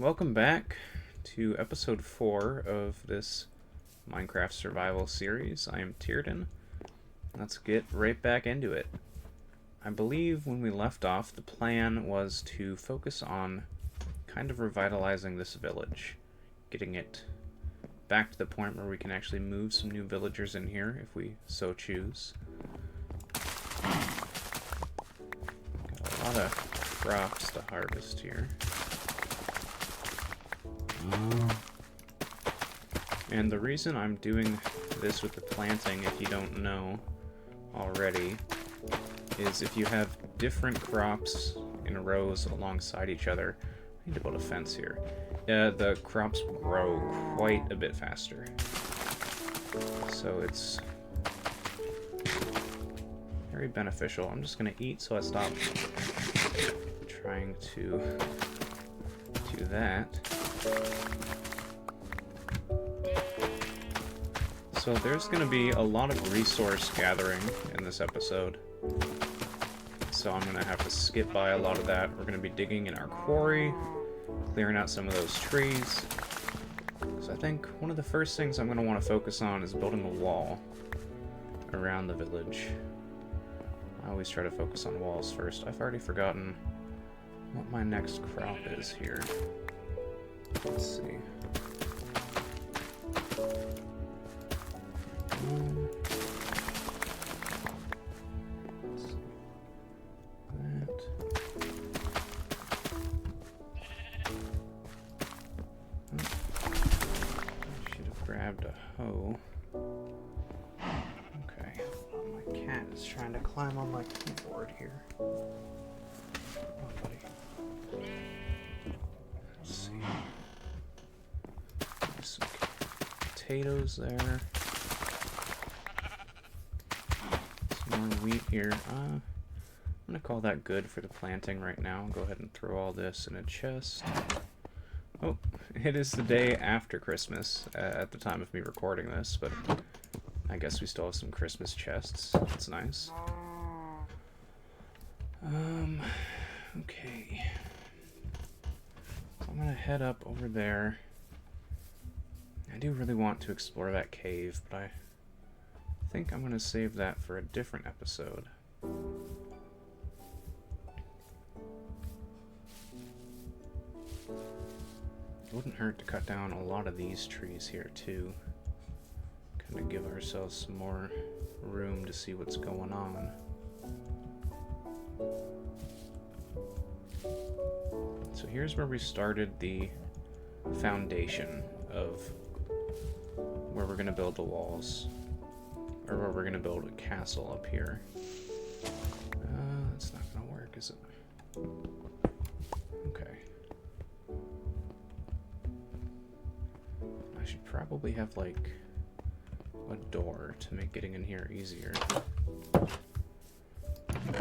Welcome back to episode 4 of this Minecraft survival series. I am Tierden. Let's get right back into it. I believe when we left off, the plan was to focus on kind of revitalizing this village, getting it back to the point where we can actually move some new villagers in here if we so choose. Got a lot of crops to harvest here. And the reason I'm doing this with the planting, if you don't know already, is if you have different crops in rows alongside each other. I need to build a fence here. The crops grow quite a bit faster. So it's very beneficial. I'm just going to eat so I stop trying to do that. So there's going to be a lot of resource gathering in this episode. So I'm going to have to skip by a lot of that. We're going to be digging in our quarry, clearing out some of those trees. So I think one of the first things I'm going to want to focus on is building a wall around the village. I always try to focus on walls first. I've already forgotten what my next crop is here. Let's see. Grabbed a hoe. Okay, my cat is trying to climb on my keyboard here. Oh, buddy. Let's see. There's some potatoes there. Some more wheat here. I'm gonna call that good for the planting right now. I'll go ahead and throw all this in a chest. Oh, it is the day after Christmas at the time of me recording this, but I guess we still have some Christmas chests. That's nice. Okay. So I'm gonna head up over there. I do really want to explore that cave, but I think I'm gonna save that for a different episode. It wouldn't hurt to cut down a lot of these trees here too. Kind of give ourselves some more room to see what's going on. So here's where we started the foundation of where we're going to build the walls. Or where we're going to build a castle up here. That's not going to work, is it? Okay. I should probably have, like, a door to make getting in here easier. Oh,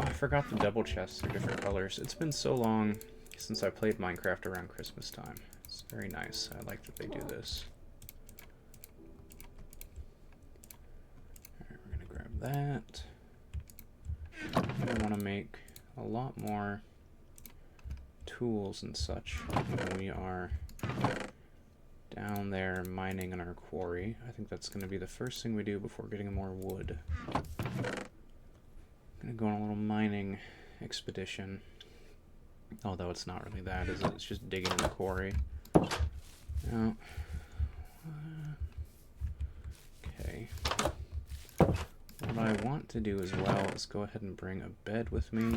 I forgot the double chests are different colors. It's been so long since I played Minecraft around Christmas time. It's very nice. I like that they do this. Alright, we're gonna grab that. I'm gonna want to make a lot more tools and such when we are down there mining in our quarry. I think that's going to be the first thing we do before getting more wood. I'm going to go on a little mining expedition. Although it's not really that, is it? It's just digging in the quarry. No. Okay. What I want to do as well is go ahead and bring a bed with me.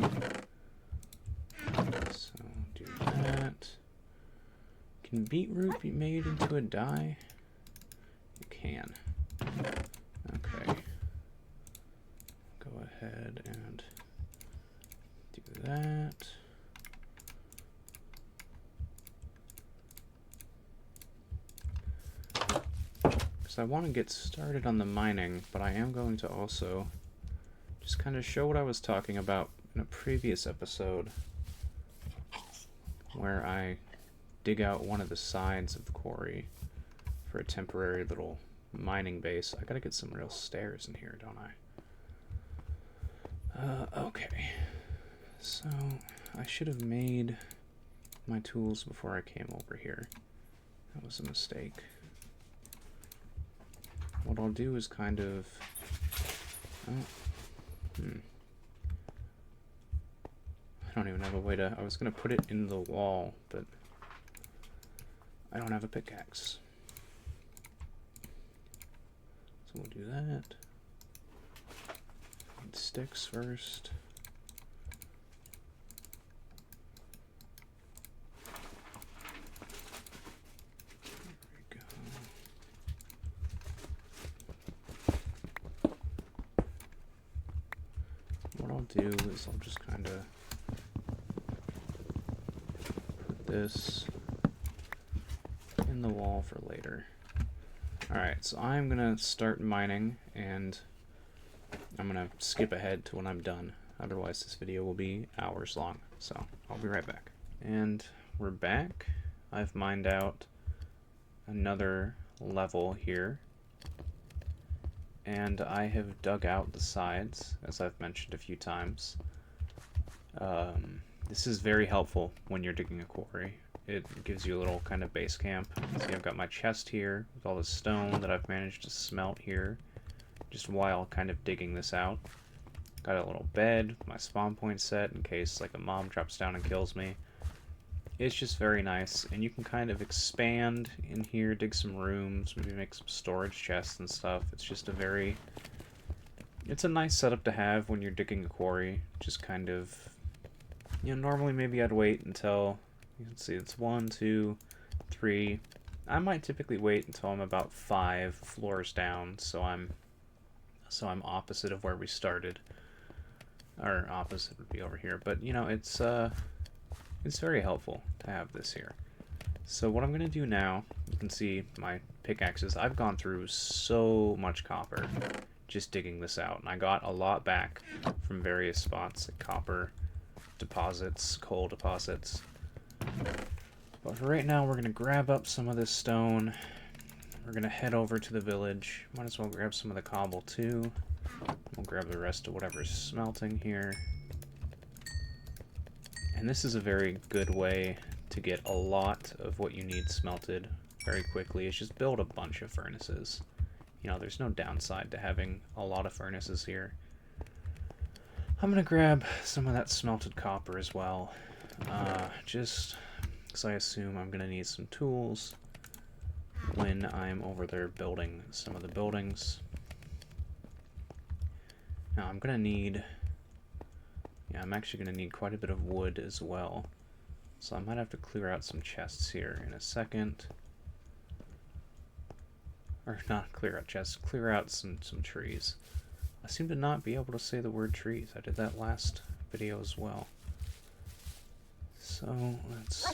So do that. Can beetroot be made into a dye? You can. Okay. Go ahead and do that. Because I want to get started on the mining, but I am going to also just kind of show what I was talking about in a previous episode where I dig out one of the sides of the quarry for a temporary little mining base. I gotta get some real stairs in here, don't I? Okay. So, I should have made my tools before I came over here. That was a mistake. What I'll do is kind of... I don't even have a way to... I was going to put it in the wall, but I don't have a pickaxe. So we'll do that. Need sticks first. Do is I'll just kind of put this in the wall for later. Alright, so I'm gonna start mining, and I'm gonna skip ahead to when I'm done. Otherwise this video will be hours long, so I'll be right back. And we're back. I've mined out another level here, and I have dug out the sides, as I've mentioned a few times. This is very helpful when you're digging a quarry. It gives you a little kind of base camp. See, I've got my chest here with all the stone that I've managed to smelt here just while kind of digging this out. Got a little bed, my spawn point set in case like a mob drops down and kills me. It's just very nice, and you can kind of expand in here, dig some rooms, maybe make some storage chests and stuff. It's just a very... It's a nice setup to have when you're digging a quarry. Just kind of... You know, normally maybe I'd wait until... You can see it's 1, 2, 3... I might typically wait until I'm about 5 floors down, so I'm opposite of where we started. Or opposite would be over here, but you know, it's very helpful to have this here. So what I'm going to do now, you can see my pickaxes. I've gone through so much copper just digging this out, and I got a lot back from various spots, like copper deposits, coal deposits. But for right now, we're going to grab up some of this stone. We're going to head over to the village. Might as well grab some of the cobble too. We'll grab the rest of whatever's smelting here. And this is a very good way to get a lot of what you need smelted very quickly. Is just build a bunch of furnaces. You know, there's no downside to having a lot of furnaces here. I'm going to grab some of that smelted copper as well. Just because I assume I'm going to need some tools when I'm over there building some of the buildings. Now I'm going to need... Yeah, I'm actually going to need quite a bit of wood as well. So I might have to clear out some chests here in a second. Or not clear out chests, clear out some trees. I seem to not be able to say the word trees. I did that last video as well. So let's...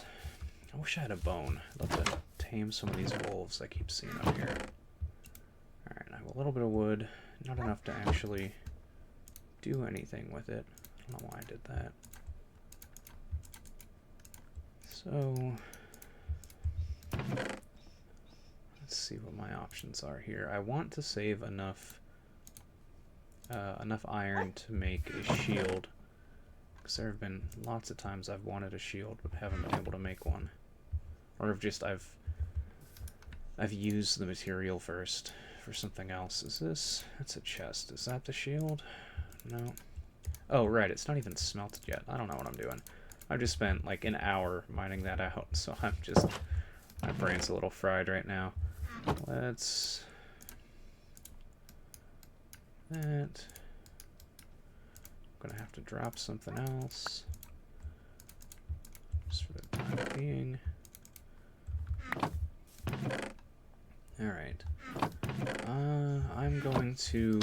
I wish I had a bone. I'd love to tame some of these wolves I keep seeing up here. Alright, I have a little bit of wood. Not enough to actually do anything with it. I don't know why I did that. So, let's see what my options are here. I want to save enough iron to make a shield, because there have been lots of times I've wanted a shield but haven't been able to make one, or I've used the material first for something else. Is this? That's a chest. Is that the shield? No. Oh, right, it's not even smelted yet. I don't know what I'm doing. I've just spent like an hour mining that out, so my brain's a little fried right now. Let's... That... I'm gonna have to drop something else. Just for the time being. Alright. I'm going to...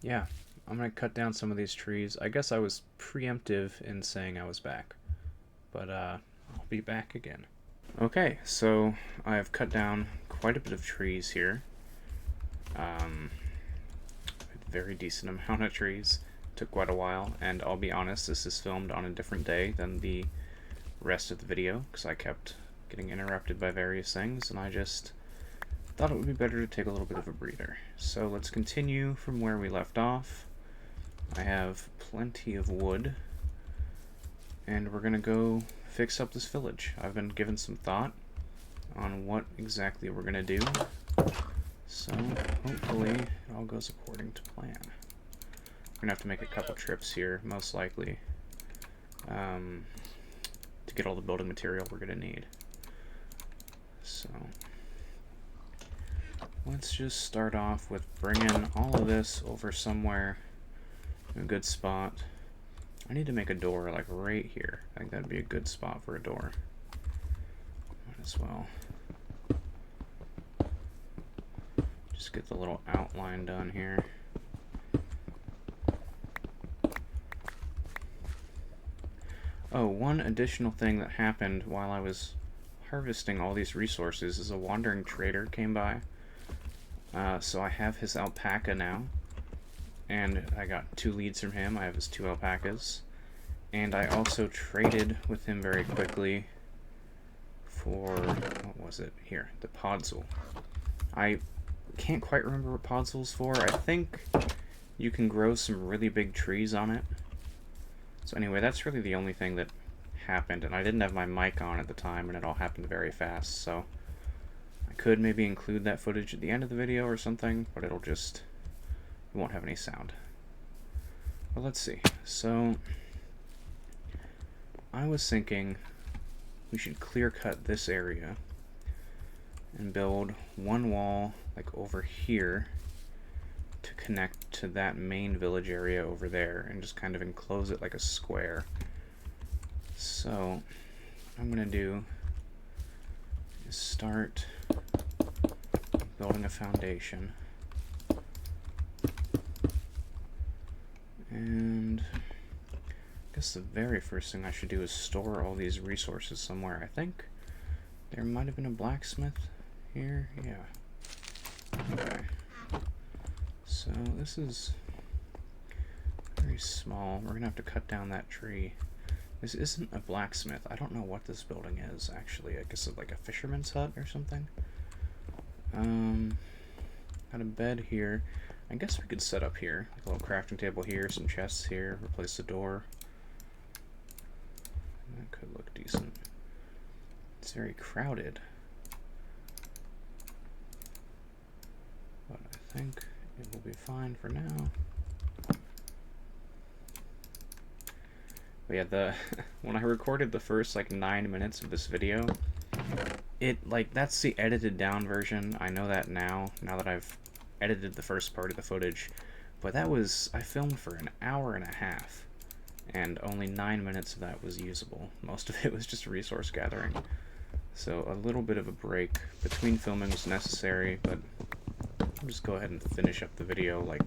Yeah. I'm going to cut down some of these trees. I guess I was preemptive in saying I was back. But I'll be back again. Okay, so I have cut down quite a bit of trees here. A very decent amount of trees. Took quite a while, and I'll be honest, this is filmed on a different day than the rest of the video, because I kept getting interrupted by various things, and I just thought it would be better to take a little bit of a breather. So let's continue from where we left off. I have plenty of wood, and we're gonna go fix up this village. I've been given some thought on what exactly we're gonna do, so hopefully it all goes according to plan. We're gonna have to make a couple trips here, most likely, to get all the building material we're gonna need. So let's just start off with bringing all of this over somewhere in a good spot. I need to make a door like right here. I think that'd be a good spot for a door. Might as well just get the little outline done here. Oh, one additional thing that happened while I was harvesting all these resources is a wandering trader came by. So I have his alpaca now, and I got 2 leads from him. I have his 2 alpacas, and I also traded with him very quickly for, what was it? Here, the podzol. I can't quite remember what podzel's for. I think you can grow some really big trees on it. So anyway, that's really the only thing that happened, and I didn't have my mic on at the time, and it all happened very fast, so I could maybe include that footage at the end of the video or something, but it won't have any sound. Well, let's see. So I was thinking we should clear cut this area and build one wall like over here to connect to that main village area over there and just kind of enclose it like a square. So what I'm gonna do is start building a foundation, and I guess the very first thing I should do is store all these resources somewhere. I think there might have been a blacksmith here. Yeah. Okay. So this is very small. We're gonna have to cut down that tree. This isn't a blacksmith. I don't know what this building is, actually. I guess it's like a fisherman's hut or something. Got a bed here. I guess we could set up here. Like a little crafting table here, some chests here, replace the door. That could look decent. It's very crowded, but I think it will be fine for now. But yeah, when I recorded the first like 9 minutes of this video, that's the edited down version. I know that now that I've edited the first part of the footage, but I filmed for an hour and a half, and only 9 minutes of that was usable. Most of it was just resource gathering. So a little bit of a break between filming was necessary, but I'll just go ahead and finish up the video like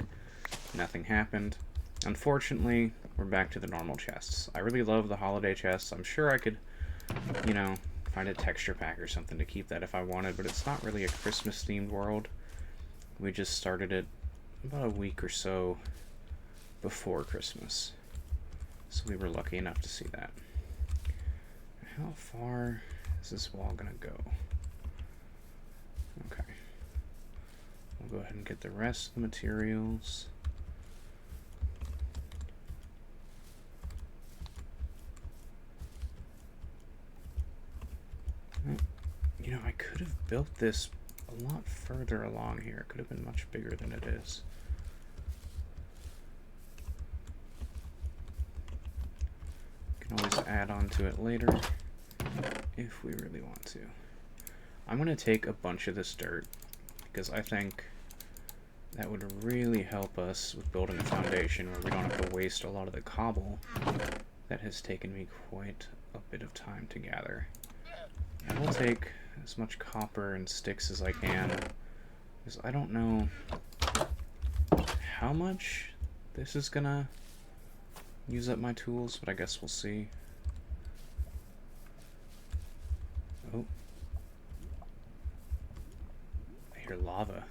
nothing happened. Unfortunately, we're back to the normal chests. I really love the holiday chests. I'm sure I could, find a texture pack or something to keep that if I wanted, but it's not really a Christmas-themed world. We just started it about a week or so before Christmas, so we were lucky enough to see that. How far is this wall gonna go? Okay. We'll go ahead and get the rest of the materials. I could have built this a lot further along here. It could have been much bigger than it is. Can always add on to it later if we really want to. I'm going to take a bunch of this dirt because I think that would really help us with building a foundation where we don't have to waste a lot of the cobble that has taken me quite a bit of time to gather. I will take as much copper and sticks as I can, because I don't know how much this is gonna use up my tools, but I guess we'll see. Oh. I hear lava.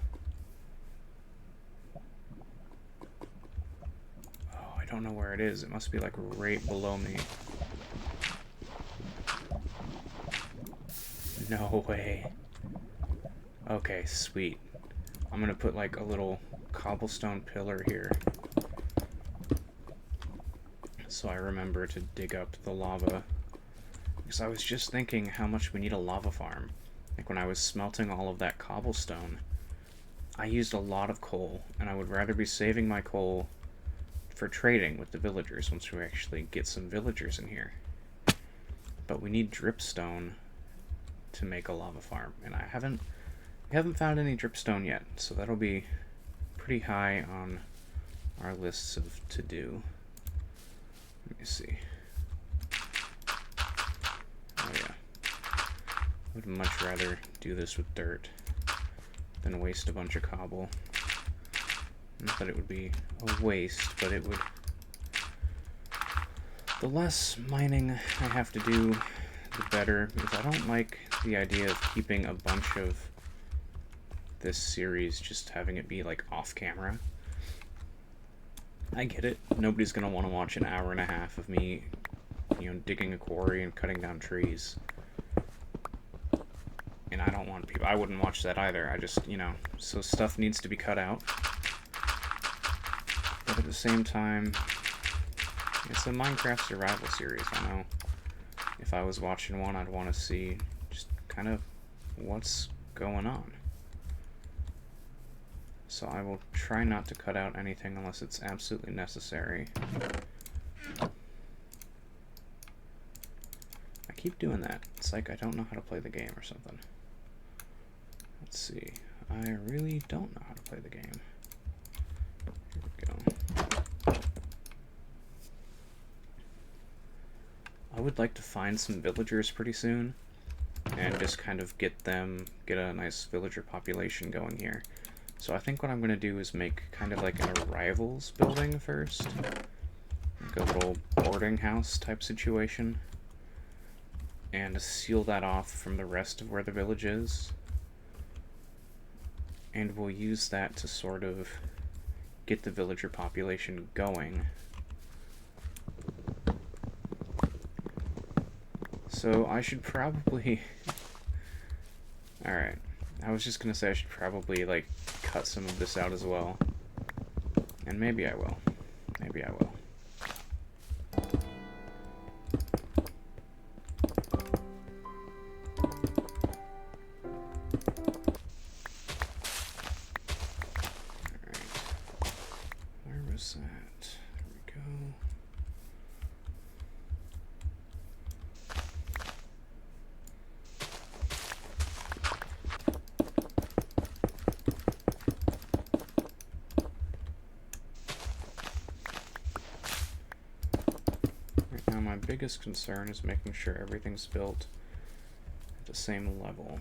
Oh, I don't know where it is. It must be like right below me. No way. Okay, sweet. I'm gonna put like a little cobblestone pillar here so I remember to dig up the lava. Because I was just thinking how much we need a lava farm. Like when I was smelting all of that cobblestone, I used a lot of coal, and I would rather be saving my coal for trading with the villagers once we actually get some villagers in here. But we need dripstone to make a lava farm, and we haven't found any dripstone yet, so that'll be pretty high on our lists of to do. Let me see. Oh yeah. I would much rather do this with dirt than waste a bunch of cobble. Not that it would be a waste, but it would... The less mining I have to do, the better, because I don't like the idea of keeping a bunch of this series, just having it be like off camera. I get it. Nobody's gonna want to watch an hour and a half of me, digging a quarry and cutting down trees. And I don't want people... I wouldn't watch that either. I just, so stuff needs to be cut out. But at the same time, it's a Minecraft survival series. I know if I was watching one, I'd want to see just kind of what's going on. So I will try not to cut out anything unless it's absolutely necessary. I keep doing that. It's like I don't know how to play the game or something. Let's see. I really don't know how to play the game. Here we go. I would like to find some villagers pretty soon and just kind of get a nice villager population going here. So I think what I'm going to do is make kind of like an arrivals building first. Like a little boarding house type situation. And seal that off from the rest of where the village is. And we'll use that to sort of get the villager population going. So I should probably... Alright. I was just gonna say I should probably, like, cut some of this out as well. And maybe I will. Maybe I will. Alright. Where was that? There we go. My biggest concern is making sure everything's built at the same level.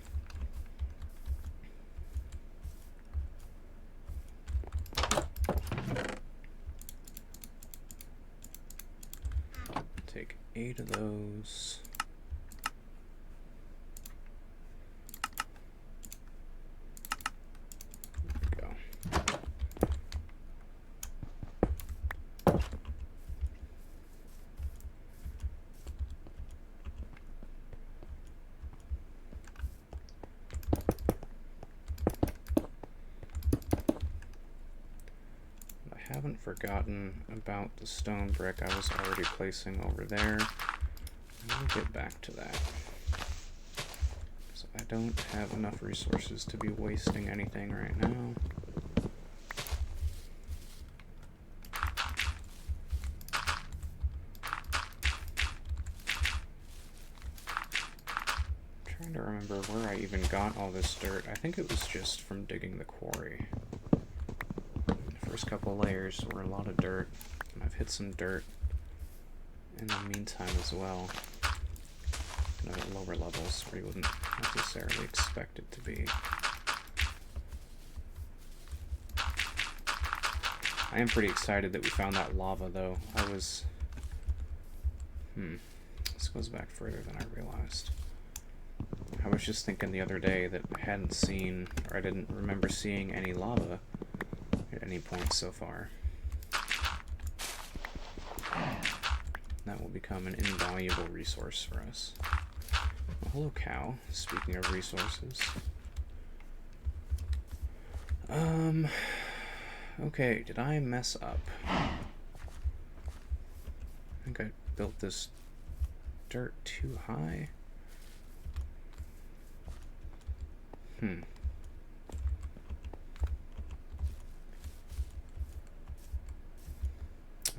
Take 8 of those. There we go. I haven't forgotten about the stone brick I was already placing over there. I'll get back to that. So I don't have enough resources to be wasting anything right now. I'm trying to remember where I even got all this dirt. I think it was just from digging the quarry. First couple layers were a lot of dirt, and I've hit some dirt in the meantime as well. Kind of at lower levels where you wouldn't necessarily expect it to be. I am pretty excited that we found that lava, though. I was... This goes back further than I realized. I was just thinking the other day that I hadn't seen, or I didn't remember seeing any lava at any point so far. That will become an invaluable resource for us. Well, hello, cow. Speaking of resources. Okay, did I mess up? I think I built this dirt too high.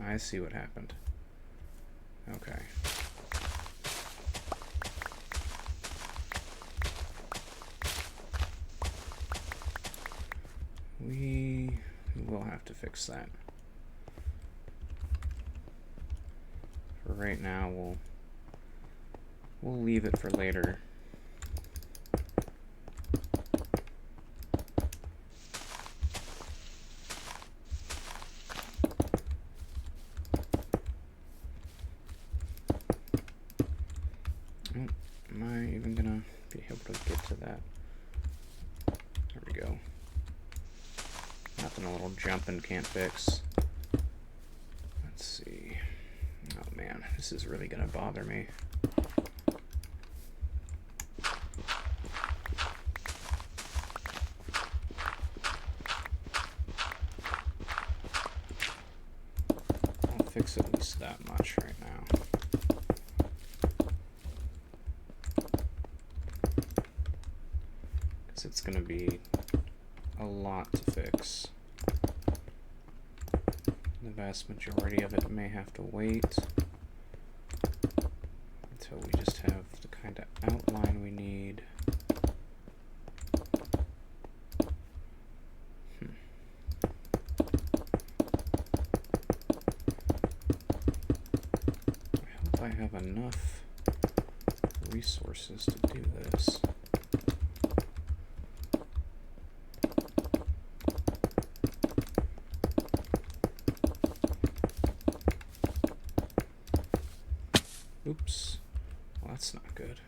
I see what happened. Okay. We will have to fix that. For right now, we'll leave it for later. Am I even gonna be able to get to that? There we go. Nothing a little jumping can't fix. Let's see. Oh man, this is really gonna bother me. I'll fix at least that much right now. Because it's gonna be a lot to fix. The vast majority of it may have to wait until we just have the kind of outline we need. I hope I have enough resources to do this. Oops. Well, that's not good.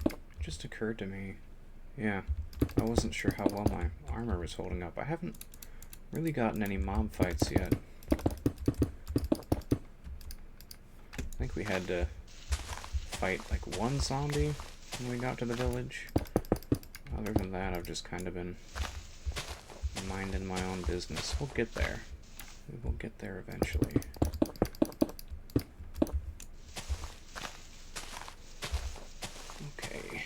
It just occurred to me, yeah, I wasn't sure how well my armor was holding up. I haven't really gotten any mob fights yet. I think we had to fight like one zombie when we got to the village. Other than that, I've just kind of been minding my own business. We'll get there. We will get there eventually. Okay.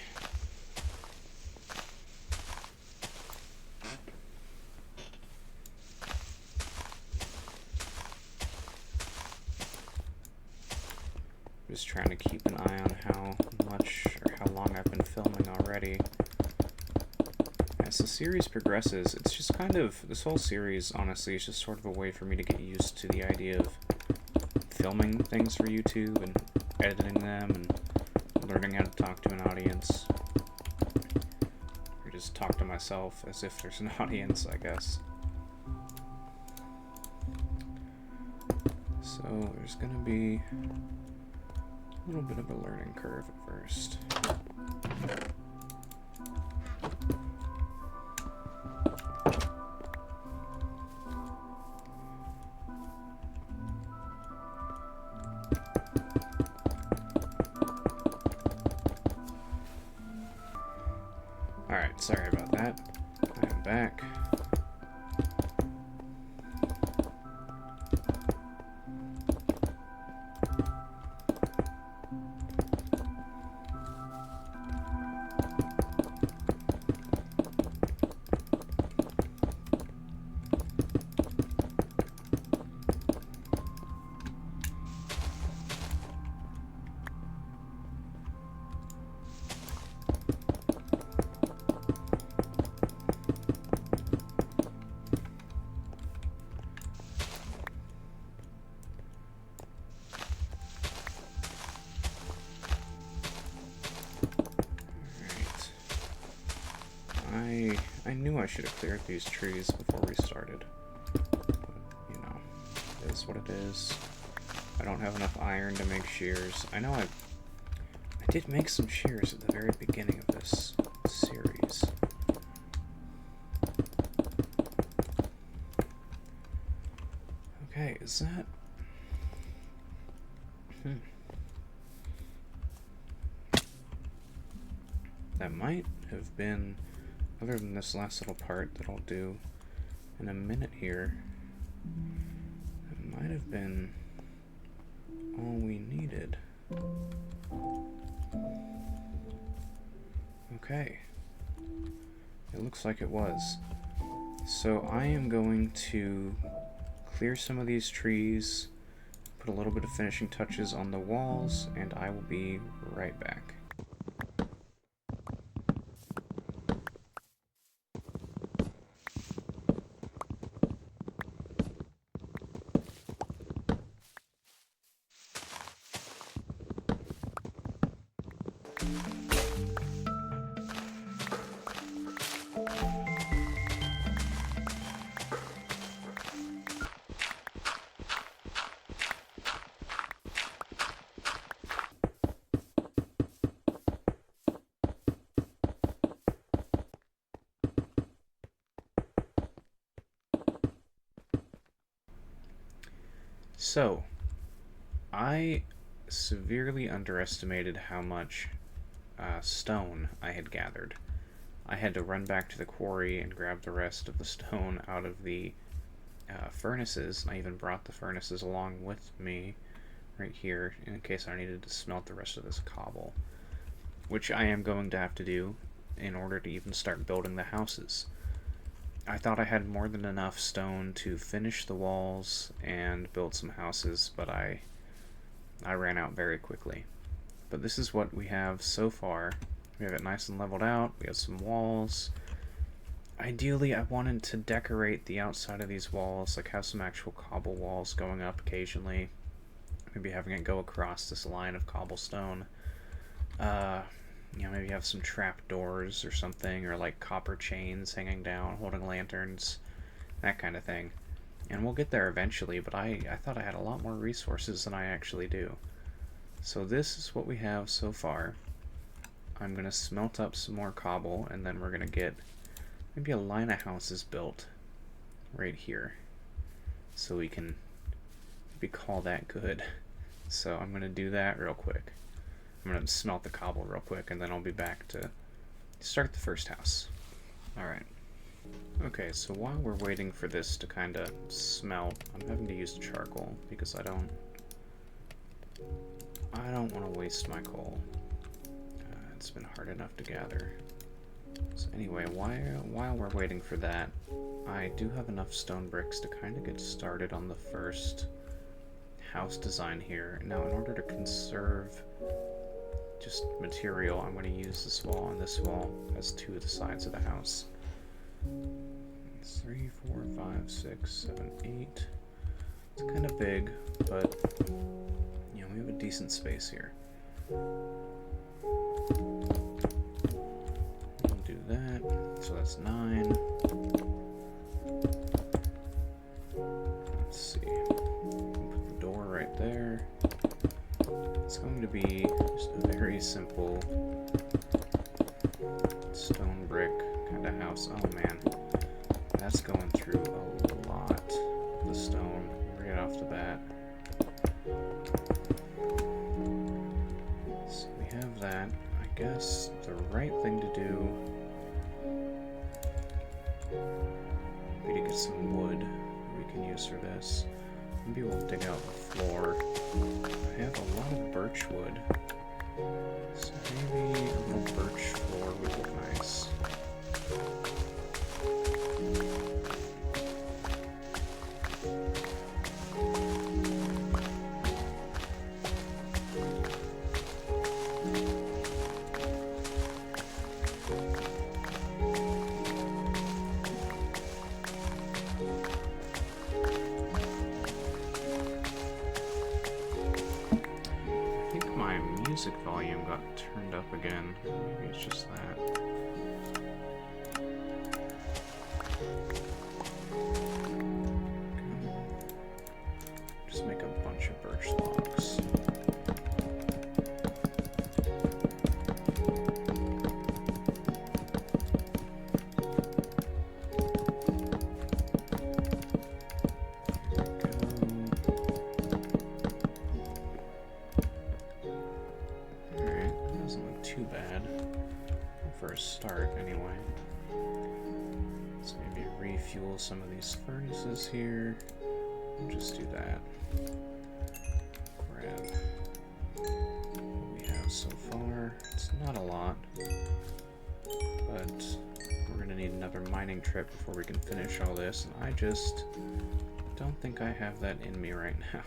Just trying to keep an eye on how much or how long I've been filming already. As the series progresses, it's just kind of, this whole series, honestly, is just sort of a way for me to get used to the idea of filming things for YouTube and editing them and learning how to talk to an audience. Or just talk to myself as if there's an audience, I guess. So there's gonna be a little bit of a learning curve at first. Alright, sorry about that. I am back. I knew I should have cleared these trees before we started. But, you know, it is what it is. I don't have enough iron to make shears. I know I did make some shears at the very beginning of this series. Okay, is that... That might have been, other than this last little part that I'll do in a minute here, it might have been all we needed. Okay. It looks like it was. So I am going to clear some of these trees, put a little bit of finishing touches on the walls, and I will be right back. So, I severely underestimated how much stone I had gathered. I had to run back to the quarry and grab the rest of the stone out of the furnaces. I even brought the furnaces along with me right here in case I needed to smelt the rest of this cobble, which I am going to have to do in order to even start building the houses. I thought I had more than enough stone to finish the walls and build some houses, but I ran out very quickly. But this is what we have so far. We have it nice and leveled out. We have some walls. Ideally, I wanted to decorate the outside of these walls, like have some actual cobble walls going up occasionally. Maybe having it go across this line of cobblestone. Maybe have some trap doors or something, or like copper chains hanging down, holding lanterns, that kind of thing. And we'll get there eventually, but I thought I had a lot more resources than I actually do. So this is what we have so far. I'm going to smelt up some more cobble, and then we're going to get maybe a line of houses built right here. So we can maybe call that good. So I'm going to do that real quick. I'm going to smelt the cobble real quick, and then I'll be back to start the first house. Alright. Okay, so while we're waiting for this to kind of smelt, I'm having to use charcoal because I don't want to waste my coal. It's been hard enough to gather. So anyway, while we're waiting for that, I do have enough stone bricks to kind of get started on the first house design here. Now, in order to conserve just material, I'm going to use this wall and this wall as two of the sides of the house. 3, 4, 5, 6, 7, 8. It's kind of big, but we have a decent space here. We'll do that. So that's 9. Let's see. Put the door right there. It's going to be just a very simple stone brick kind of house. Oh man, that's going through a lot of the stone right off the bat. So we have that. I guess the right thing to do would be to get some wood we can use for this. Maybe we'll dig out the floor. I have a lot of birch wood, so maybe a little birch floor would look nice. Music volume got turned up again. Maybe it's just that. Just make a bunch of birch logs. We'll just do that. Grab what we have so far. It's not a lot, but we're gonna need another mining trip before we can finish all this, and I just don't think I have that in me right now.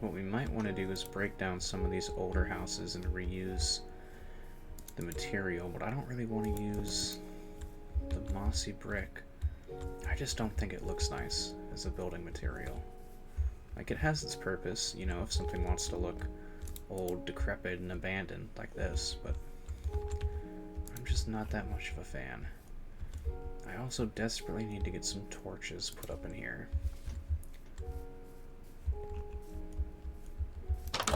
What we might want to do is break down some of these older houses and reuse the material, but I don't really want to use the mossy brick. I just don't think it looks nice as a building material. Like, it has its purpose, you know, if something wants to look old, decrepit, and abandoned like this, but I'm just not that much of a fan. I also desperately need to get some torches put up in here,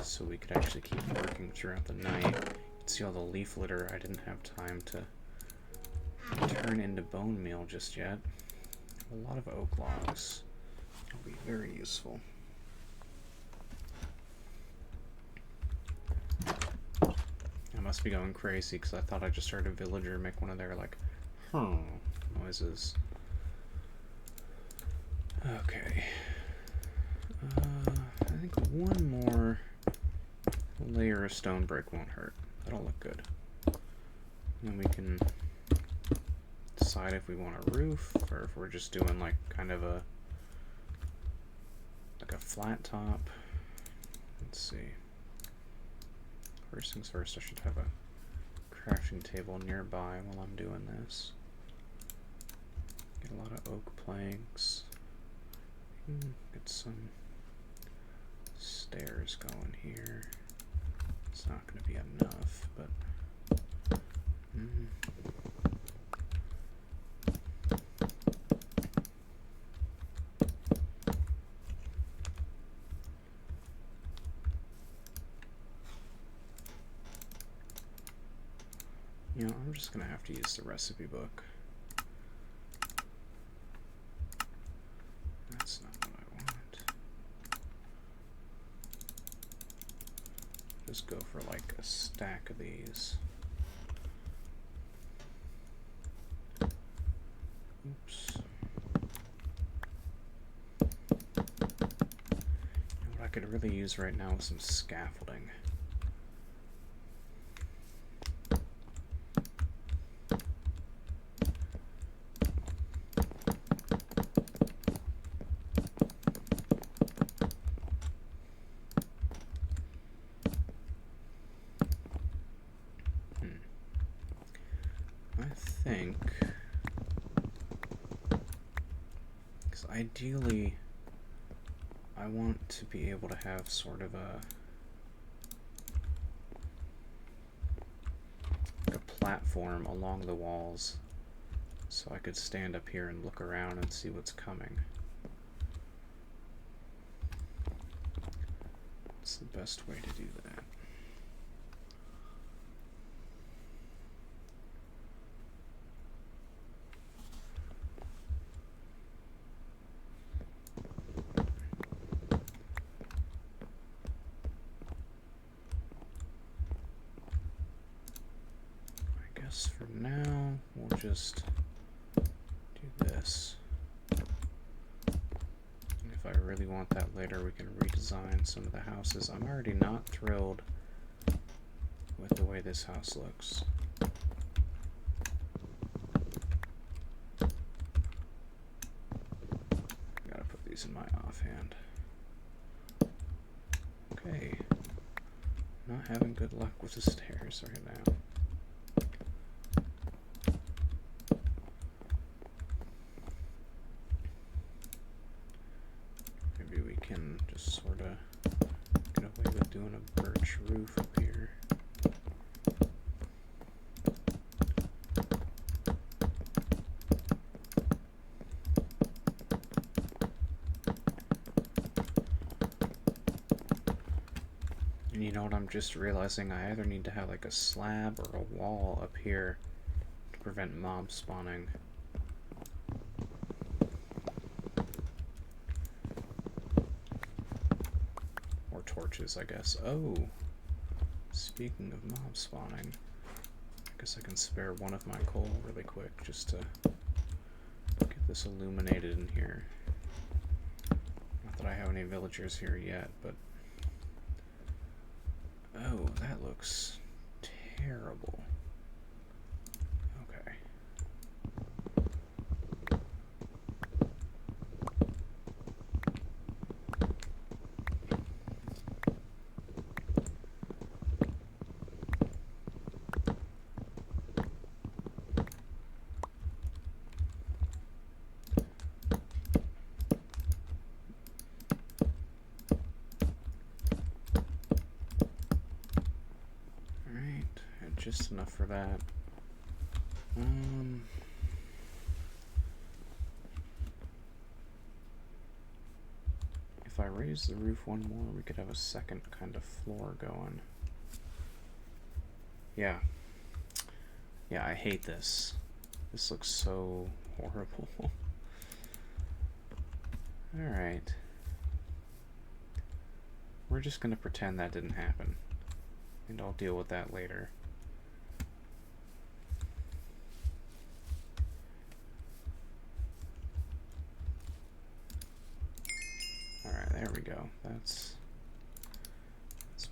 so we could actually keep working throughout the night. You can see all the leaf litter I didn't have time to turn into bone meal just yet. A lot of oak logs will be very useful. I must be going crazy because I thought I just heard a villager make one of their, like, noises. Okay. I think one more layer of stone brick won't hurt. That'll look good. And we can decide if we want a roof or if we're just doing like kind of a flat top. Let's see. First things first, I should have a crafting table nearby while I'm doing this. Get a lot of oak planks. Get some stairs going here. It's not going to be enough, but you know, I'm just going to have to use the recipe book. That's not what I want. Just go for like a stack of these. Oops. What I could really use right now is some scaffolding. Ideally, I want to be able to have sort of a platform along the walls, so I could stand up here and look around and see what's coming. It's the best way to do that. For now, we'll just do this. And if I really want that later, we can redesign some of the houses. I'm already not thrilled with the way this house looks. Gotta put these in my offhand. Okay. Not having good luck with the stairs right now. Roof up here. And you know what, I'm just realizing I either need to have like a slab or a wall up here to prevent mob spawning. Or torches, I guess. Oh! Speaking of mob spawning, I guess I can spare one of my coal really quick just to get the this illuminated in here. Not that I have any villagers here yet, but... Oh, that looks terrible. Okay. Just enough for that. If I raise the roof one more, we could have a second kind of floor going. Yeah. Yeah, I hate this. This looks so horrible. Alright. We're just gonna pretend that didn't happen. And I'll deal with that later. Alright, there we go. That's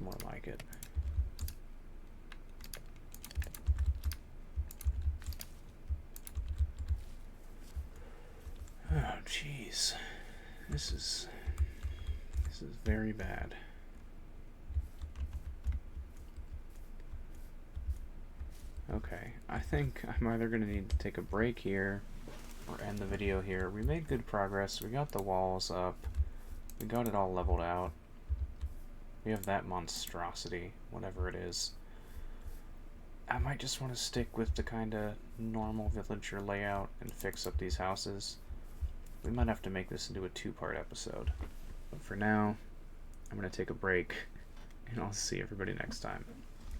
more like it. Oh, jeez. This is very bad. Okay, I think I'm either going to need to take a break here or end the video here. We made good progress. We got the walls up. We got it all leveled out. We have that monstrosity, whatever it is. I might just want to stick with the kind of normal villager layout and fix up these houses. We might have to make this into a two-part episode. But for now, I'm going to take a break, and I'll see everybody next time.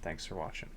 Thanks for watching.